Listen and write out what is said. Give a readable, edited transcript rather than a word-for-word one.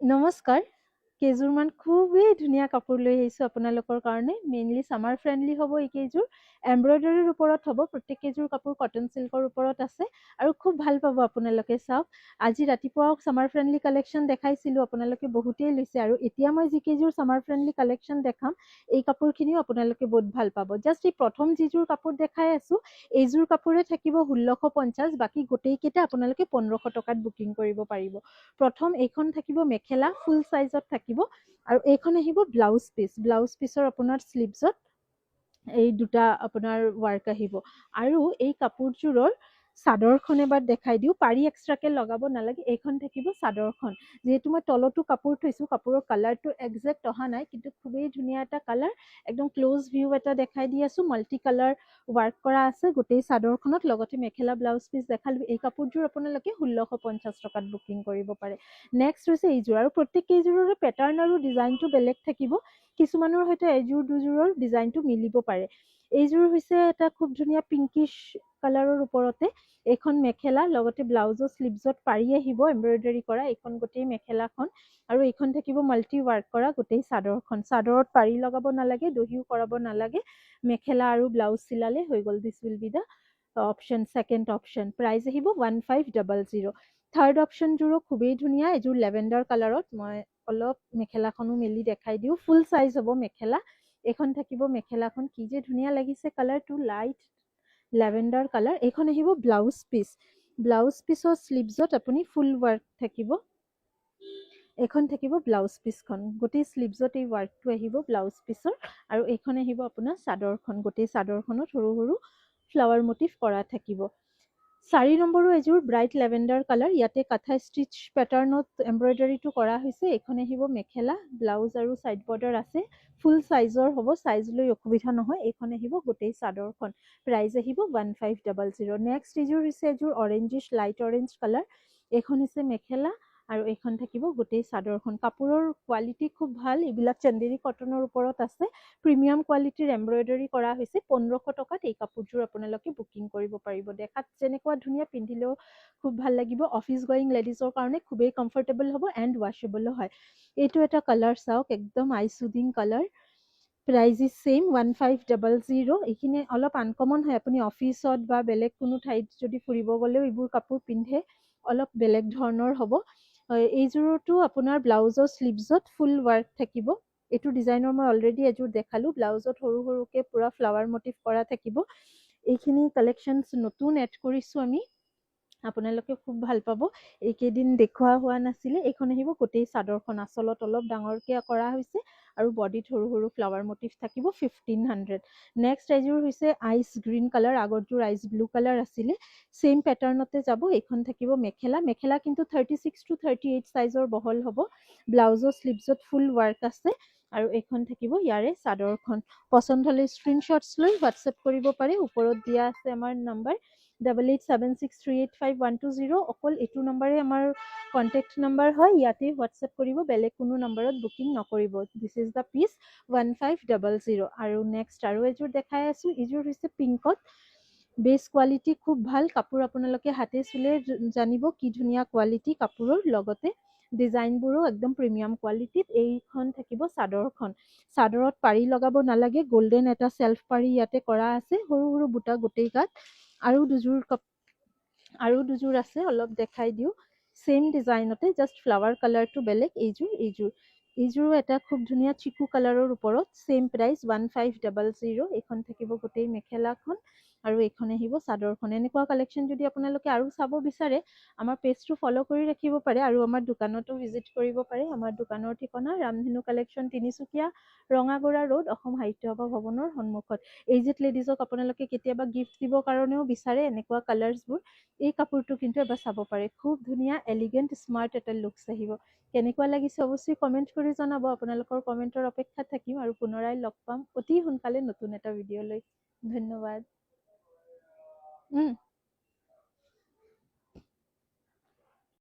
নমস্কাৰ কেইযোৰমান খুবেই ধুনীয়া কাপোৰ লৈ আহিছোঁ আপোনালোকৰ কাৰণে মেইনলি সামাৰ ফ্ৰেণ্ডলি হ'ব এই কেইযোৰ এমব্ৰয়ডাৰীৰ ওপৰত হ'ব প্ৰত্যেক কেইযোৰ কাপোৰ কটন সিল্কৰ ওপৰত আছে আৰু খুব ভাল পাব আপোনালোকে চাওক আজি ৰাতিপুৱা সামাৰ ফ্ৰেণ্ডলি কালেকশ্যন দেখাইছিলোঁ আপোনালোকে বহুতেই লৈছে আৰু এতিয়া মই যি কেইযোৰ সামাৰ ফ্ৰেণ্ডলি কালেকশ্যন দেখাম এই কাপোৰখিনিও আপোনালোকে বহুত ভাল পাব জাষ্ট এই প্ৰথম যিযোৰ কাপোৰ দেখাই আছোঁ এইযোৰ কাপোৰে থাকিব 1650 বাকী গোটেইকেইটা আপোনালোকে 1500 টকাত বুকিং কৰিব পাৰিব প্ৰথম এইখন থাকিব মেখেলা ফুল সাইজত থাকিব আৰু এইখন আহিব ব্লাউজ পিছৰ আপোনাৰ স্লিভছত এই দুটা আপোনাৰ ওয়াৰ্ক আহিব আৰু এই কাপোৰযোৰৰ চাদৰখন এবাৰ দেখাই দিওঁ পাৰি এক্সট্ৰাকে লগাব নালাগে এইখন থাকিব চাদৰখন যেহেতু মই তলতো কাপোৰ থৈছোঁ কাপোৰৰ কালাৰটো একজেক্ট অহা নাই কিন্তু খুবেই ধুনীয়া এটা কালাৰ একদম ক্লোজ ভিউ এটা দেখাই দি আছোঁ মাল্টি কালাৰ ওয়াৰ্ক কৰা আছে গোটেই চাদৰখনত লগতে মেখেলা ব্লাউজ পিচ দেখালো এই কাপোৰযোৰ আপোনালোকে 1650 টকাত বুকিং কৰিব পাৰে নেক্সট হৈছে এইযোৰ আৰু প্ৰত্যেক কেইযোৰৰে পেটাৰ্ণ আৰু ডিজাইনটো বেলেগ থাকিব কিছুমানৰ হয়তো এযোৰ দুযোৰৰ ডিজাইনটো মিলিব পাৰে এইযোৰ হৈছে এটা খুব ধুনীয়া পিংকিশ কালাৰৰ ওপৰতে এইখন মেখেলা লগতে ব্লাউজৰ স্লিভছত পাৰি আহিব এমব্ৰয়ডাৰী কৰা এইখন গোটেই মেখেলাখন আৰু এইখন থাকিব মাল্টি ওয়াৰ্ক কৰা গোটেই চাদৰখন চাদৰত পাৰি লগাব নালাগে দহিও কৰাব নালাগে মেখেলা আৰু ব্লাউজ চিলালে হৈ গ'ল this will be the option second option price আহিব 1500 থাৰ্ড অপশ্যনযোৰো খুবেই ধুনীয়া এইযোৰ লেভেণ্ডাৰ কালাৰত মই অলপ মেখেলাখনো মেলি দেখাই দিওঁ ফুল সাইজ হ'ব মেখেলা এইখন থাকিব মেখেলাখন কি যে ধুনীয়া লাগিছে কালাৰটো লাইট লেভেণ্ডাৰ কালাৰ এইখন আহিব ব্লাউজ পিছৰ স্লিভছত আপুনি ফুল ওয়াৰ্ক থাকিব এইখন থাকিব ব্লাউজ পিছখন গোটেই স্লিভছত এই ওয়াৰ্কটো আহিব ব্লাউজ পিছৰ আৰু এইখন আহিব আপোনাৰ চাদৰখন গোটেই চাদৰখনত সৰু সৰু ফ্লাৱাৰ মোটিভ কৰা থাকিব 4 নম্বৰো এযোৰ ব্ৰাইট লেভেণ্ডাৰ কালাৰ ইয়াতে কাঠা ষ্টিচ পেটাৰ্ণত এমব্ৰয়ডাৰীটো কৰা হৈছে এইখন আহিব মেখেলা ব্লাউজ আৰু সাইড বৰ্ডাৰ আছে ফুল সাইজৰ হ'ব সাইজ লৈ অসুবিধা নহয় এইখন আহিব গোটেই চাদৰখন প্ৰাইস আহিব 1500 নেক্সট এযোৰ হৈছে এযোৰ অৰেঞ্জিশ লাইট অৰেঞ্জ কালাৰ এইখন হৈছে মেখেলা আৰু এইখন থাকিব গোটেই চাদৰখন কাপোৰৰ কোৱালিটি খুব ভাল এইবিলাক চন্দেৰী কটনৰ ওপৰত আছে প্ৰিমিয়াম কোৱালিটিৰ এমব্ৰয়ডাৰী কৰা হৈছে 1500 টকাত এই কাপোৰযোৰ আপোনালোকে বুকিং কৰিব পাৰিব দেখাত যেনেকুৱা ধুনীয়া পিন্ধিলেও খুব ভাল লাগিব অফিচ গোয়িং লেডিজৰ কাৰণে খুবেই কমফৰ্টেবল হ'ব এণ্ড ৱাশেবলো হয় এইটো এটা কালাৰ চাওক একদম আই soothing colour price is same 1500 এইখিনি অলপ আনকমন হয় আপুনি অফিচত বা বেলেগ কোনো ঠাইত যদি ফুৰিব গ'লেও এইবোৰ কাপোৰ পিন্ধে অলপ বেলেগ ধৰণৰ হ'ব এইযোৰতো আপোনাৰ ব্লাউজৰ স্লিভছত ফুল ওয়াৰ্ক থাকিব এইটো ডিজাইনৰ মই অলৰেডি এযোৰ দেখালো ব্লাউজত সৰু সৰুকে পুৰা ফ্লাৱাৰ মোটিভ কৰা থাকিব এইখিনি কালেকশ্যনছ নতুন এড কৰিছোঁ আমি আপোনালোকে খুব ভাল পাব এইকেইদিন দেখুওৱা হোৱা নাছিলে এইখন আহিব গোটেই চাদৰখন আচলত অলপ ডাঙৰকে কৰা হৈছে আৰু বডিত সৰু সৰু ফ্লাৱাৰ মোটিভ থাকিব 1500 নেক্সট এযোৰ হৈছে আইচ গ্ৰীণ কালাৰ আগৰযোৰ আইচ ব্লু কালাৰ আছিলে সেম পেটাৰ্ণতে যাব এইখন থাকিব মেখেলা কিন্তু 36 to 38 সাইজৰ বহল হ'ব ব্লাউজৰ স্লিভছত ফুল ওয়াৰ্ক আছে আৰু এইখন থাকিব ইয়াৰে চাদৰখন পছন্দ হলে স্ক্ৰীনশ্বটছ লৈ হোৱাটছএপ কৰিব পাৰে ওপৰত দিয়া আছে আমাৰ নম্বৰ 8876385120 অকল এইটো নম্বৰে আমাৰ কন্টেক্ট নম্বৰ হয় ইয়াতে হোৱাটছএপ কৰিব বেলেগ কোনো নম্বৰত বুকিং নকৰিব দিস ইজ দা পিচ 1500 আৰু নেক্সট আৰু এযোৰ দেখাই আছো এইযোৰ হৈছে পিংকত বেছ কোৱালিটি খুব ভাল কাপোৰ আপোনালোকে হাতে চুলে জানিব কি ধুনীয়া কোৱালিটি কাপোৰৰ লগতে ডিজাইনবোৰো একদম প্ৰিমিয়াম কোৱালিটিত এইখন থাকিব চাদৰত পাৰি লগাব নালাগে গোল্ডেন এটা সেলফ পাৰি ইয়াতে কৰা আছে সৰু সৰু বুটা গোটেই গাত আৰু দুযোৰ আছে অলপ দেখাই দিওঁ সেম ডিজাইনতে জাষ্ট ফ্লাৱাৰ কালাৰটো বেলেগ এইযোৰো এটা খুব ধুনীয়া চিকু কালাৰৰ ওপৰত সেম প্ৰাইস 1500 এইখন থাকিব গোটেই মেখেলাখন আৰু এইখন আহিব চাদৰখন এনেকুৱা কালেকশ্যন যদি আপোনালোকে আৰু চাব বিচাৰে আমাৰ পেজটো ফলো কৰি ৰাখিব পাৰে আৰু আমাৰ দোকানতো ভিজিট কৰিব পাৰে আমাৰ দোকানৰ ঠিকনা ৰামধেনু কালেকশ্যন তিনিচুকীয়া ৰঙাগড়া ৰোড অসম সাহিত্য সভা ভৱনৰ সন্মুখত এইজেড লেডিজক আপোনালোকে কেতিয়াবা গিফ্ট দিবৰ কাৰণেও বিচাৰে এনেকুৱা কালাৰ্ছবোৰ এই কাপোৰটো কিন্তু এবাৰ চাব পাৰে খুব ধুনীয়া এলিগেণ্ট স্মাৰ্ট এটা লুকছ আহিব কেনেকুৱা লাগিছে অৱশ্যই কমেণ্ট কৰি জনাব আপোনালোকৰ কমেণ্টৰ অপেক্ষাত থাকিম আৰু পুনৰাই লগ পাম অতি সোনকালে নতুন এটা ভিডিঅ' লৈ ধন্যবাদ